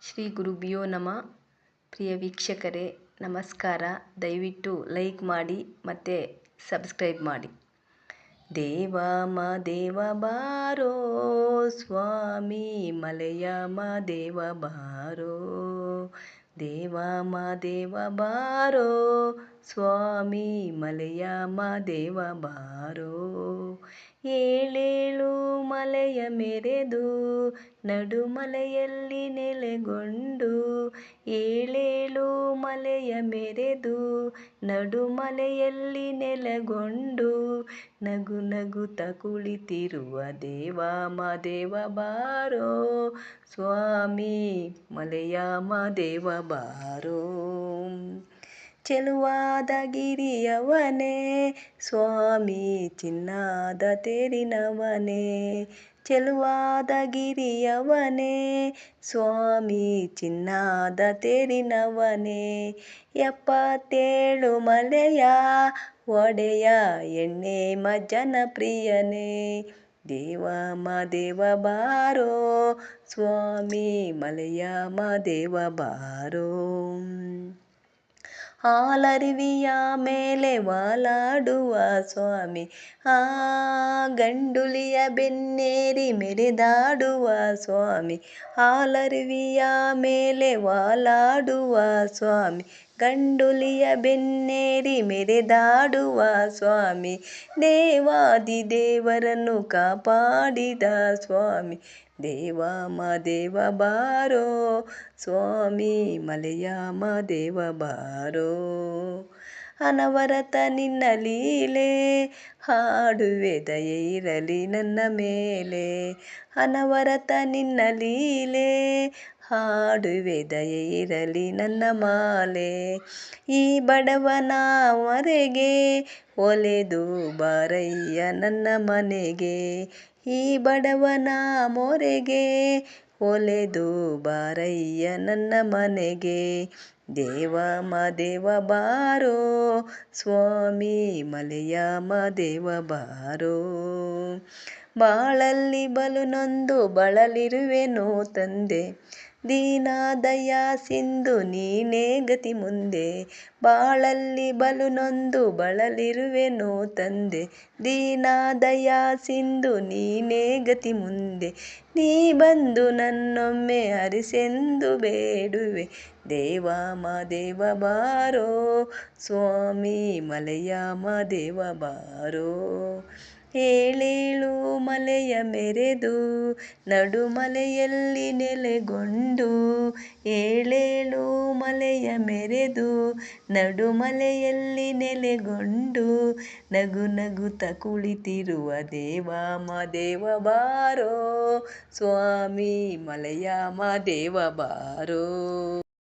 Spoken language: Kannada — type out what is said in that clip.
ಶ್ರೀ ಗುರುಭ್ಯೋ ನಮಃ. ಪ್ರಿಯ ವೀಕ್ಷಕರೇ ನಮಸ್ಕಾರ. ದಯವಿಟ್ಟು ಲೈಕ್ ಮಾಡಿ ಮತ್ತು ಸಬ್ಸ್ಕ್ರೈಬ್ ಮಾಡಿ. ದೇವ ದೇವ ಬಾರೋ ಸ್ವಾಮಿ ಮಲೆಯ ದೇವ ಬಾರೋ, ದೇವ ದೇವ ಬಾರೋ ಸ್ವಾಮಿ ಮಲೆಯ ದೇವ ಬಾರೋ. ಏಳೇಳು ಮಲೆಯ ಮೆರೆದು ನಡುಮಲೆಯಲ್ಲಿ ನೆಲೆಗೊಂಡು, ಏಳೇಳು ಮಲೆಯ ಮೆರೆದು ನಡುಮಲೆಯಲ್ಲಿ ನೆಲೆಗೊಂಡು, ನಗು ನಗುತ್ತ ಕುಳಿತಿರುವ ದೇವ ದೇವ ಬಾರೋ ಸ್ವಾಮಿ ಮಲೆಯ ದೇವ ಬಾರೋ. ಚೆಲುವಾದ ಗಿರಿಯವನೇ ಸ್ವಾಮಿ ಚಿನ್ನಾದ ತೇರಿನವನೇ, ಚೆಲುವಾದ ಗಿರಿಯವನೇ ಸ್ವಾಮಿ ಚಿನ್ನಾದ ತೇರಿನವನೇ. 77 ಮಲೆಯ ಒಡೆಯ ಎಣ್ಣೆ ಮಜ್ಜನ ಪ್ರಿಯನೇ, ದೇವ ದೇವ ಬಾರೋ ಸ್ವಾಮಿ ಮಲೆಯ ದೇವ ಬಾರೋ. ಹಾಲರುವಿಯ ಮೇಲೆ ವಾಲಾಡುವ ಸ್ವಾಮಿ, ಆ ಗಂಡುಲಿಯ ಬೆನ್ನೇರಿ ಮೆರೆದಾಡುವ ಸ್ವಾಮಿ, ಹಾಲರುವಿಯ ಮೇಲೆ ವಾಲಾಡುವ ಸ್ವಾಮಿ, ಗಂಡುಲಿಯ ಬೆನ್ನೇರಿ ಮೆರೆದಾಡುವ ಸ್ವಾಮಿ, ದೇವಾದಿದೇವರನ್ನು ಕಾಪಾಡಿದ ಸ್ವಾಮಿ, ದೇವ ದೇವ ಬಾರೋ ಸ್ವಾಮಿ ಮಲೆಯ ದೇವ ಬಾರೋ. ಅನವರತ ನಿನ್ನ ಲೀಲೆ ಹಾಡುವೆ ದಯೆ ಇರಲಿ ನನ್ನ ಮೇಲೆ, ಅನವರತ ನಿನ್ನ ಲೀಲೆ ಹಾಡುವೆ ದಯೆ ಇರಲಿ ನನ್ನ ಮಾಲೆ. ಈ ಬಡವನ ಹೊರೆಗೆ ಒಲೆದು ಬಾರಯ್ಯ ನನ್ನ ಮನೆಗೆ, ಈ ಬಡವನ ಮೊರೆಗೆ ಒಲೆದು ಬಾರಯ್ಯ ನನ್ನ ಮನೆಗೆ. ದೇವ ದೇವ ಬಾರೋ ಸ್ವಾಮಿ ಮಲೆಯ ದೇವ ಬಾರೋ. ಬಾಳಲ್ಲಿ ಬಲು ನೊಂದು ಬಳಲಿರುವೆನೋ ತಂದೆ, ದೀನ ದಯಾ ಸಿಂಧು ನೀನೇ ಗತಿ ಮುಂದೆ. ಬಾಳಲ್ಲಿ ಬಲು ನೊಂದು ಬಳಲಿರುವೆನೋ ತಂದೆ, ದೀನ ದಯಾ ಸಿಂಧು ನೀನೇ ಗತಿ ಮುಂದೆ. ನೀ ಬಂದು ನನ್ನೊಮ್ಮೆ ಹರಿಸೆಂದು ಬೇಡುವೆ, ದೇವ ದೇವ ಬಾರೋ ಸ್ವಾಮಿ ಮಲೆಯ ದೇವ ಬಾರೋ. ಏಳೇಳು ಮಲೆಯ ಮೆರೆದು ನಡುಮಲೆಯಲ್ಲಿ ನೆಲೆಗೊಂಡು, ಏಳೇಳು ಮಲೆಯ ಮೆರೆದು ನಡುಮಲೆಯಲ್ಲಿ ನೆಲೆಗೊಂಡು, ನಗು ನಗುತ್ತ ಕುಳಿತಿರುವ ದೇವ ದೇವ ಬಾರೋ ಸ್ವಾಮಿ ಮಲೆಯ ದೇವ ಬಾರೋ.